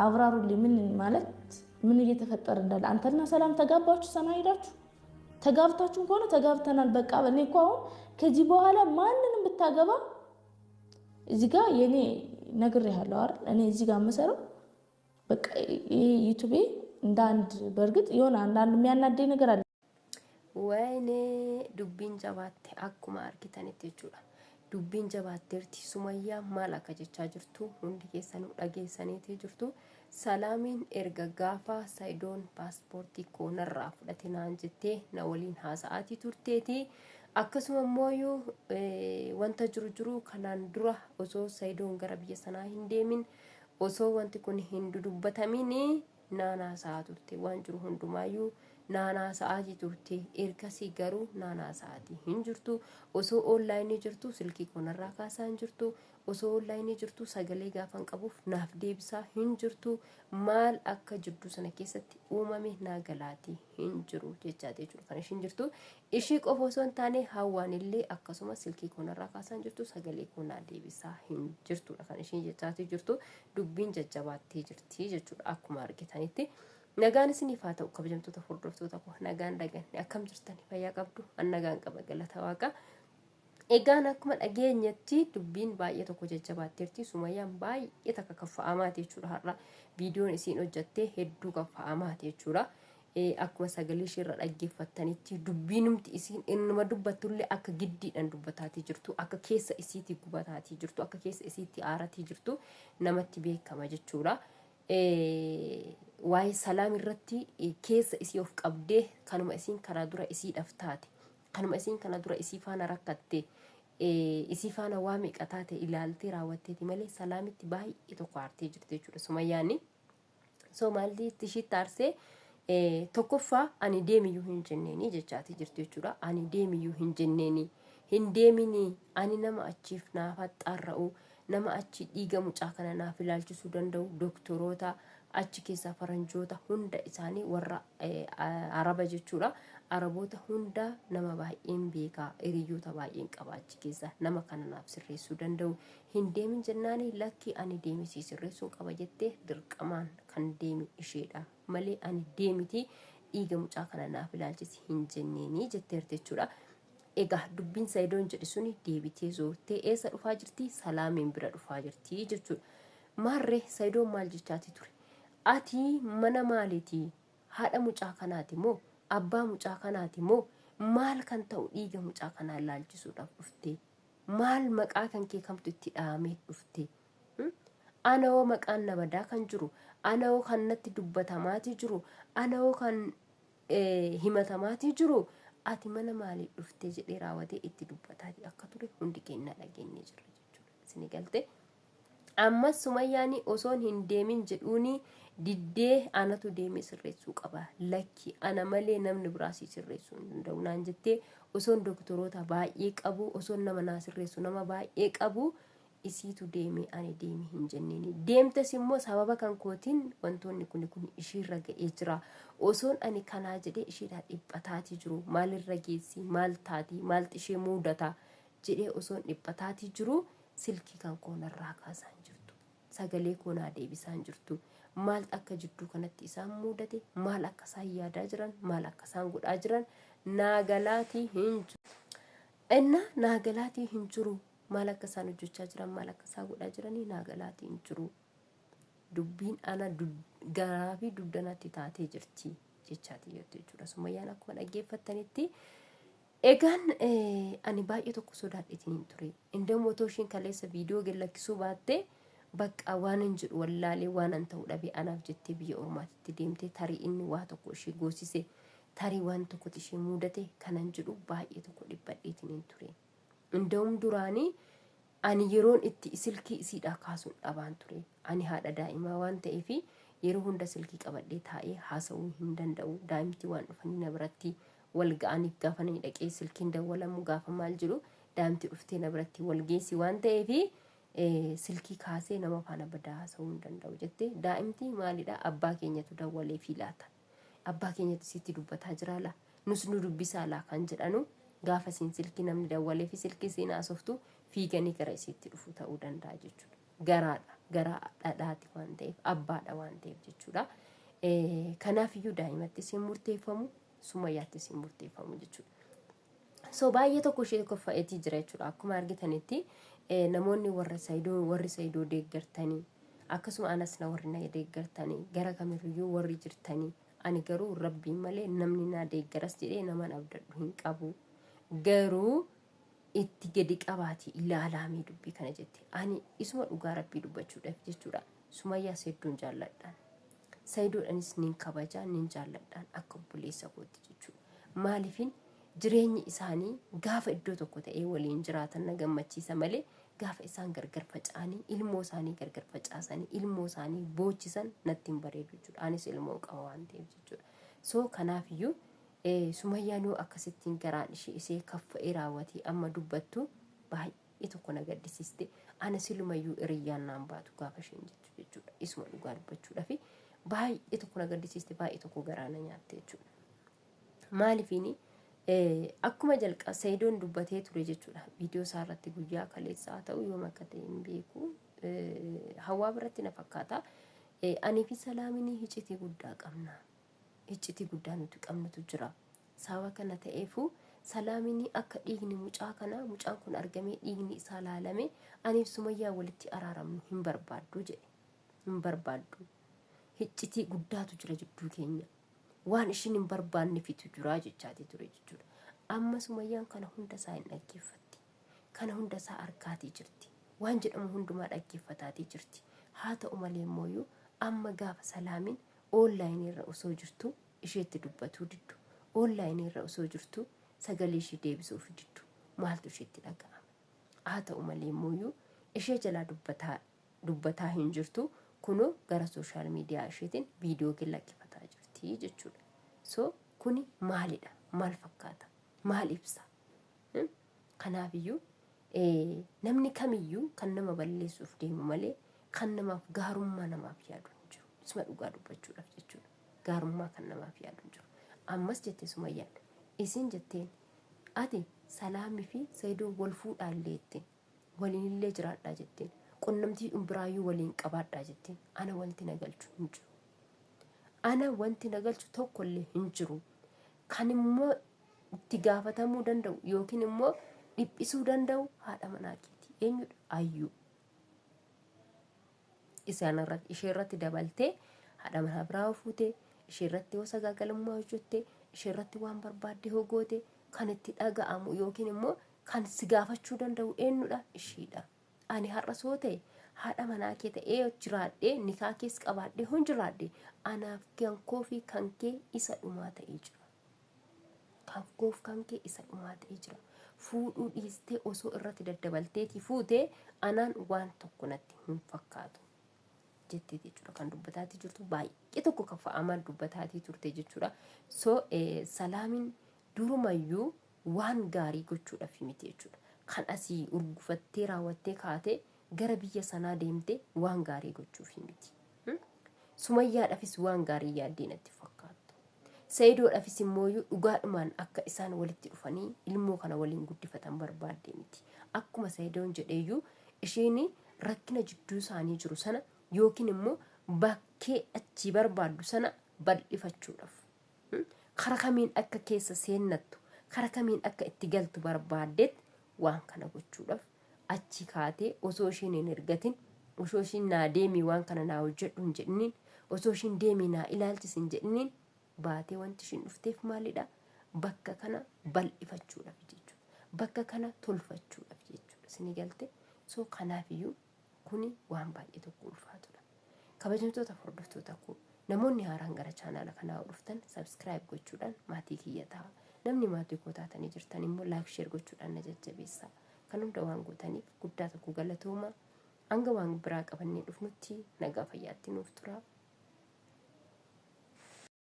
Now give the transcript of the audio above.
አብራሩልኝ። ምን ማለት ምን እየተፈጠረ እንዳለ አንተና ሰላም ተጋባችሁ ሰማይ ሄዳችሁ ተጋብታችሁ ከሆነ ተጋብተናል በቃ እኔ እኮ አሁን ከዚህ በኋላ ማንንም ብታገባ እዚህ ጋር የኔ ነግሬሃለሁ አይደል እኔ እዚህ ጋር መሰረው በቃ ዩቲዩብ እንደ አንድ በርግጥ የሆነ አንዳንድ የሚያናደኝ ነገር አለ ወይኔ ዱቢን ጀባቴ አኩማ አርጊተን እትቹላ ዱቢን ጀባቴርቲ ሱማያ ማላካ ጀቻ ጅርቱ ሁንዲ ኬሰኑ ዳጌሰኔቲ ጅርቱ ሰላሚን ኤርጋጋፋ ሳይዶን ፓስፖርት ኮነራ ፍለቲናን ጅቴ ነወሊን ሃሳአቲ ቱርቴቲ akkasuma mooyu wanta jiru kanaan dura osoo Saidoon gara biyya sanaa hin deemin osoo wanti kun hin dubbatamin naanaa sa'aa turte waan jiru hundumaayyuu naanaa sa'aatii turte ergasii garuu naanaa sa'aatii hin jirtu osoo onlaayinii jirtu silkii kanarraa kaasaa hin jirtu osoo onlaayinii jirtu sagalee gaafan qabuuf naaf deebisaa hin jirtu maal akka jiddu sana keessatti uumame naagalaati hin jiru jechaate jechuudha kan ishiin jirtu ishii qofa osoo hin taane hawwaanillee akkasuma silkii kanarraa kaasaa hin jirtu sagalee kanaa deebisaa hin jirtudha kan ishiin jechaate jirtu dubbiin jajjabaattee jirti jechuudha akkuma argitanitti nagaan isiniif haa ta'u kabajamtoota hordoftoota koo nagaan dhaganne akkam jirtani fayyaa qabdu an nagaan qaba galata waaqa egaan akkuma dhageenyatti dubbiin baay'ee tokko jajjabaatteerti sumayyaan baay'ee takka kaffa'amaati jechuudha har'a viidiyoon isiin hojjattee hedduu kaffa'amaati jechuudha akkuma sagalee ishee irra dhaggeeffattanitti dubbiinumti isiin innuma dubbattullee akka giddiidhaan dubbataatii jirtu akka keessa isiitti gubataatii jirtu akka keessa isiitti aaratii jirtu namatti beekama jechuudha waa'ee salaam irratti keessa isii of qabdee kanuma isiin karaa dura isii dhaftaate kanuma isiin kana dura isii faana rakkatte isii faana waa meeqataate ilaaltee raawwatteeti malee salaamitti baay'ee tokko aartee jirti jechuudha sumayyaani Somaaliitti ishii taarsee tokkoffaa ani deemiyyuu hin jenneeni jechaati jirti jechuudha ani deemiyyuu hin jenneeni hin deemini ani nama achiif naaf haxxaarra'u nama achi dhiiga mucaa kana naaf ilaalchisuu danda'u doktoroota achi keessaa faranjoota hunda isaanii warra araba jechuudha araboota hunda nama baay'een beekaa hiriyoota baay'een qaba achi keessaa nama kana naaf sirreessuu danda'u hin deemin jennaani lakki ani deemisii sirreessuu qaba jettee dirqamaan kan deemi isheedha malee ani deemiti dhiiga mucaa kana naaf ilaalchisi hin jenneeni jetteerti jechuudha egaa dubbiin Saidoon jedhi suni deebitee zoortee eessa dhufaa jirti salaamiin bira dhufaa jirti jechuudha maarree Saidoon maal jechaati ture ati mana maaliiti haadha mucaa kanaati moo abbaa mucaa kanaati moo maal kan ta'u dhiiga mucaa kanaa ilaalchisuudhaaf dhufte maal maqaa kan kee kamtu itti dhaamee dhufte anoo maqaan nabadaa kan jiru anoo kan natti dubbatamaati jiru anoo kan himatamaati jiru ati mana maalii dhufte jedhee raawwatee itti dubbataati akka ture hundi keenya dhageenye jirra jechuudha isin galte ammas sumayyaani osoon hin deemin jedhuuni diddee anatu deemee sirreessuu qaba lakki ana malee namni biraasii sirreessuu hin danda'u naan jettee osoon doktoroota baay'ee qabu osoon nama naa sirreessu nama baay'ee qabu isiitu deemee ani deemee hin jenneeni deemtes immoo sababa kan kootiin wantoonni kun ishiirra ga'ee jira osoon ani kanaa jedhee ishiidhaa dhiphataati jiru maalirra geessi maal taati maalti ishee muudata jedhee osoon dhiphataati jiru silkii kan koonarraa kaasaa jirtu sagalee koonaa deebisaan jirtu maal akka jidduu kanatti isaan muudate maal akka isaan yaadaa jiran maal akka isaan godhaa jiran naagalaatii hin jiru naagalaatii hin jiru maal akka isaan hojjechaa jiran maal akka isaan godhaa jiranii naagalaatii hin jiru dubbiin ana garaa fi dugdanatti taatee jirti jechaati jechuudha sumayyaan akkuma dhaggeeffattanitti egaan ani baay'ee tokko sodaadheetiin ture indoo mootoshiin kaleessa viidiyoo gallakkisuu baatte bakka waan hin jedhu wallaalee waan an ta'u dhabe anaaf jettee biyya ormaatitti deemtee tarii inni waa tokko ishee goosise tarii waan tokko ishee muudate kanan jedhu baay'ee tokko dhibbadheetiin ture indoom duraanii ani yeroon itti silkii isiidhaa kaasuun dhabaan ture ani haadha daa'imaa waan ta'eef yeroo hunda silkii qabadhee taa'ee haasa'uu hin danda'u daa'imti waan dhufanii na biratti wal ga'aniif gaafanii dhaqee silkiin dawwalamu gaafa maal jedhu daa'imti dhuftee na biratti wal geessi waan ta'eef silkii kaasee nama faana badaa haasa'uu hin danda'u jettee daa'imti maalidha abbaa keenyatu dawwalee fi laata abbaa keenyatu sitti dubbataa jira laa nus nu dubbisaa laa kan jedhanu gaafa siin silkii namni dawwalee fi silkii siin haasoftu fiiganii gara isiitti dhufu ta'uu danda'a jechuudha garaadha garaa dhadhaati waan ta'eef abbaadha waan ta'eef jechuudha. Kanaafiyyuu daa'imatti isin murteeffamu Sumayyaatti isin murteeffamu jechuudha. So baay'ee tokko ishee koffa'eetii jira jechuudha. Akkuma argitanitti namoonni warri Saayidoo deeggartanii akkasuma anas na warri na deeggartanii gara kamiyyuu warri jirtanii ani garuu rabbiin malee namni na deeggaras jedhee naman abdadhu hin qabu. Garuu itti gadi qabaati ilaalaamee dubbii kana jette. Ani isuma dhugaa rabbii dubbachuudhaaf jechuudha. Sumayyaa Saayiddoon jaalladhaan. Saayiddoodhaanis nin kabajaa nin jaalladhaan akka obboleessa kooti jechuudha. Maaliifin jireenyi isaanii gaafa iddoo tokko ta'ee waliin jiraatan na gammachiisa malee gaafa isaan gargar faca'anii ilmoo isaanii gargar facaasanii ilmoo isaanii boochisan natti hin bareedu jechuudha. Anis ilmoo qaba waan ta'eef jechuudha. So kanaafiyyuu Sumayyaan yoo akkasittiin garaan ishee kaffa'ee raawwatee amma dubbattu baay'ee tokko na gaddisiiste. Ana silumayyuu hiriyyaan naan baatu gaafa isheen jettu jechuudha. Isuma dhugaa dubbachuudhaaf baay'ee tokko na gaddisiiste baay'ee tokko garaa na nyaatte jechuudha. Maaliifini akkuma jalqaba Saayiddoon dubbatee ture jechuudha. Viidiyoo isaa irratti guyyaa kaleessaa ta'u yoo akka ta'e hin beeku. Hawaa biratti na fakkaata.Anii fi Salaaminii iccitii guddaa qabna. Iccitii guddaa nuti qabnutu jira. Sababa kana ta'eefu Salaaminii akka dhiigni mucaan kun argamee dhiigni isaa laalame aniif Sumayyaa walitti araaramnu hin barbaaddu jedhe. Hin barbaaddu. Iccitii guddaatu jira jidduu keenya. Waan ishiin hin barbaanne fitu jira jechaati ture jechuudha. Amma Sumayyaan kana hunda isaa hin dhaggeeffatti. Kana hunda isaa arkaatii jirti. Waan jedhamu hundumaa dhaggeeffataatii jirti. Haa ta'u malee immoo amma gaafa Salaamin online irra osoo jirtu isheetti dubbatuu diddu. Online irra osoo jirtu sagalee ishee deebisuuf diddu. Maaltu isheetti dhaga'ama? Haa ta'u malee immoo ishee jalaa dubbataa hin jirtu. Kunoo gara sooshaal miidiyaa isheetiin viidiyoo gillaqqifataa jirti jechuudha. So kuni maalidha? Maal fakkaata? Maal ibsa? Kanaafiyyuu namni kamiyyuu kan nama balleessuuf deemu malee kan namaaf gaarummaa namaaf yaadu hin jiru. Isuma dhugaa dubbachuudhaaf jechuudha. Gaarummaa kan namaaf yaadu hin jiru. Ammas jettee Sumayyaan isin jetteen ati Salaamii fi Saayidoo wal fuudhaallee jetteen waliinillee jiraadhaa jetteen qunnamtii biraayyuu waliin qabaadhaa jetteen ana wanti na galchu hin jiru. Ana wanti na galchu tokkollee hin jiru. Kan immoo itti gaafatamuu danda'u yookiin immoo dhiphisuu danda'u haadha manaa keeti. Eenyudha? Ayyuu. Ishee irratti dabaltee haadha manaa biraa fuutee ishee irratti yoo sagaagalummaa hojjettee ishee irratti waan barbaadde hogoote kan itti dhaga'amu yookiin immoo kan si gaafachuu danda'u eenyudha? Isheedha. Ani har'a soo ta'e haadha manaa kee ta'ee jiraadhee nikaa kees qabaadhee hon jiraadhee anaaf kan koo fi kan kee isa dhumaa ta'ee jira. Kan koof kan kee isa dhumaa ta'ee jira. Fuudhuu dhiistee osoo irratti daddabalteetii fuutee anaan waan tokko natti hin fakkaatu jettee jechuudha. Kan dubbataatii jirtu baay'ee tokko kaffa'amaa dubbataatii turte jechuudha. So Salaamin durumayyuu waan gaarii gochuudhaaf miti jechuudha. Kan asii urgufattee raawwattee kaatee gara biyya sanaa deemtee waan gaarii gochuuf miti. Sumayyaadhaafis waan gaarii yaaddee natti fakkaatu. Saayiddoodhaafis immoo dhugaadhumaan akka isaan walitti dhufanii ilmoo kana waliin guddifatan barbaadde miti. Akkuma Saayiddoon jedheeyyuu isheen rakkina jidduu isaanii jiru sana yookiin immoo bakkee achii barbaaddu sana bal'ifachuudhaaf. Kara kamiin akka keessa seennattu, kara kamiin akka itti galtu barbaaddeet waan kana gochuudhaaf achi kaatee osoo isheen hin ergatin osoo isheen naa deemii waan kana naa hojjedhu hin jedhiniin osoo isheen deemii naa ilaalchis hin jedhiniin baatee wanti isheen dhufteef maalidha? Bakka kana bal'ifachuudhaaf jechuudha. Bakka kana tolfachuudhaaf jechuudha. Isin galte soo kanaafiyyuu kuni waan baay'ee tokko ulfaatudha. Kabajamtoota hordoftoota koo namoonni haaraan gara chaanaala kanaa dhuftan subscribe gochuudhaan maatii kiyya ta'a. Namni maatii koo taatanii jirtan immoo like share gochuudhaan na jajjabeessaa. Kan hunda waan gootaniif guddaa tokko galatooma. Hanga waan biraa qabannee dhufnutti nagaa fayyaatti nuuf tura.